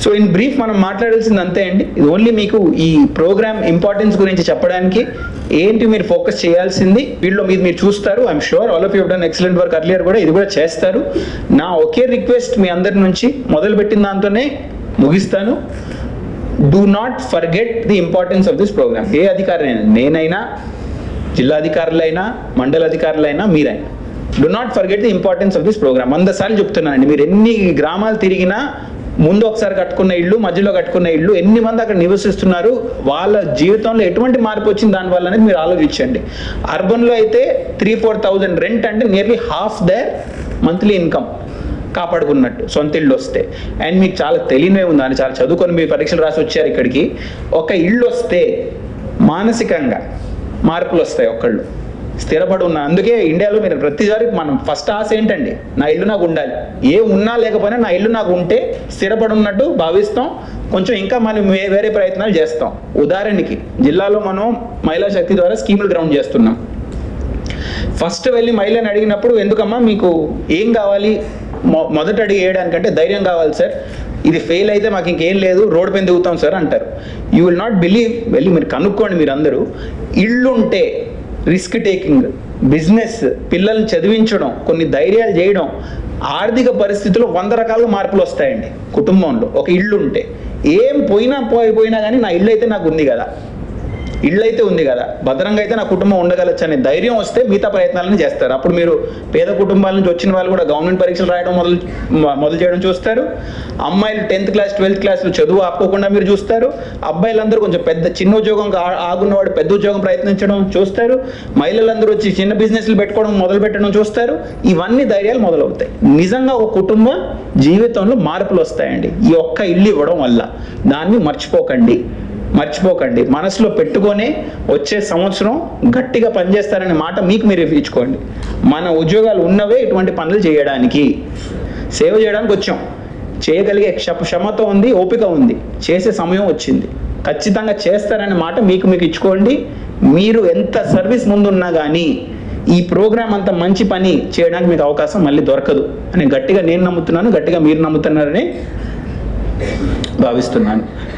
So in brief మనం మాట్లాడాల్సింది అంతే అండి. ఇది ఓన్లీ మీకు ఈ ప్రోగ్రామ్ ఇంపార్టెన్స్ గురించి చెప్పడానికి ఏంటి మీరు ఫోకస్ చేయాల్సింది వీళ్ళు మీరు చూస్తారు. I'm sure all of you done excellent work earlier, కూడా ఇది కూడా చేస్తారు. నా ఒకే రిక్వెస్ట్ మీ అందరి నుంచి, మొదలుపెట్టిన దాంతోనే ముగిస్తాను. Do not forget the importance of this programme. ఏ అధికారైనా, నేనైనా, జిల్లా అధికారులైనా, మండల అధికారులైనా, మీరైనా, do not forget the importance of this programme. 100 సార్లు చెప్తున్నానండి. మీరు ఎన్ని గ్రామాలు తిరిగినా, ముందు ఒకసారి కట్టుకున్న ఇళ్ళు, మధ్యలో కట్టుకున్న ఇళ్ళు, ఎన్ని మంది అక్కడ నివసిస్తున్నారు, వాళ్ళ జీవితంలో ఎటువంటి మార్పు వచ్చింది దానివల్ల అనేది మీరు ఆలోచించండి. అర్బన్లో అయితే 3-4,000 రెంట్ అంటే nearly half their monthly income కాపాడుకున్నట్టు సొంత ఇళ్ళు వస్తే. అండ్ మీకు చాలా తెలియనే ఉందని, చాలా చదువుకొని మీరు పరీక్షలు రాసి వచ్చారు ఇక్కడికి. ఒక ఇళ్ళు వస్తే మానసికంగా మార్పులు వస్తాయి. ఒకళ్ళు స్థిరపడి ఉన్న, అందుకే ఇండియాలో మీరు ప్రతిసారి మనం ఫస్ట్ ఆశ ఏంటండి, నా ఇల్లు నాకు ఉండాలి. ఏ ఉన్నా లేకపోయినా నా ఇల్లు నాకు ఉంటే స్థిరపడి ఉన్నట్టు భావిస్తాం. కొంచెం ఇంకా మనం వేరే ప్రయత్నాలు చేస్తాం. ఉదాహరణకి జిల్లాలో మనం మహిళా శక్తి ద్వారా స్కీములు గ్రౌండ్ చేస్తున్నాం. ఫస్ట్ వెళ్ళి మహిళని అడిగినప్పుడు, ఎందుకమ్మా మీకు ఏం కావాలి, మొదట అడిగి వేయడానికంటే ధైర్యం కావాలి సార్, ఇది ఫెయిల్ అయితే మాకు ఇంకేం లేదు, రోడ్డు పైన దిగుతాం సార్ అంటారు. యూ విల్ నాట్ బిలీవ్, వెళ్ళి మీరు కనుక్కోండి. మీరు అందరూ ఇళ్ళుంటే రిస్క్ టేకింగ్, బిజినెస్, పిల్లల్ని చదివించడం, కొన్ని ధైర్యాలు చేయడం, ఆర్థిక పరిస్థితుల్లో 100 రకాలుగా మార్పులు వస్తాయండి. కుటుంబంలో ఒక ఇల్లు ఉంటే ఏం పోయినా కానీ నా ఇల్లు అయితే నాకు ఉంది కదా, ఇళ్ళు అయితే ఉంది కదా, భద్రంగా అయితే నా కుటుంబం ఉండగలచ్చు అనే ధైర్యం వస్తే మిగతా ప్రయత్నాలను చేస్తారు. అప్పుడు మీరు పేద కుటుంబాల నుంచి వచ్చిన వాళ్ళు కూడా గవర్నమెంట్ పరీక్షలు రాయడం మొదలు చేయడం చూస్తారు. అమ్మాయిలు 10th క్లాస్ 12th క్లాస్లో చదువు ఆపుకోకుండా మీరు చూస్తారు. అబ్బాయిలందరూ కొంచెం చిన్న ఉద్యోగం ఆగున్నవాడు పెద్ద ఉద్యోగం ప్రయత్నించడం చూస్తారు. మహిళలందరూ వచ్చి చిన్న బిజినెస్లు పెట్టుకోవడం మొదలు పెట్టడం చూస్తారు. ఇవన్నీ ధైర్యాలు మొదలవుతాయి. నిజంగా ఒక కుటుంబం జీవితంలో మార్పులు వస్తాయండి ఈ ఒక్క ఇల్లు ఇవ్వడం వల్ల. దాన్ని మర్చిపోకండి. మనసులో పెట్టుకొని వచ్చే సంవత్సరం గట్టిగా పనిచేస్తారనే మాట మీకు మీరు ఇచ్చుకోండి. మన ఉద్యోగాలు ఉన్నవే ఇటువంటి పనులు చేయడానికి, సేవ చేయడానికి వచ్చాం. చేయగలిగే క్షమత ఉంది, ఓపిక ఉంది, చేసే సమయం వచ్చింది. ఖచ్చితంగా చేస్తారనే మాట మీకు ఇచ్చుకోండి. మీరు ఎంత సర్వీస్ ముందున్నా కానీ ఈ ప్రోగ్రామ్ అంత మంచి పని చేయడానికి మీకు అవకాశం మళ్ళీ దొరకదు అని గట్టిగా నేను నమ్ముతున్నాను, గట్టిగా మీరు నమ్ముతున్నారని భావిస్తున్నాను.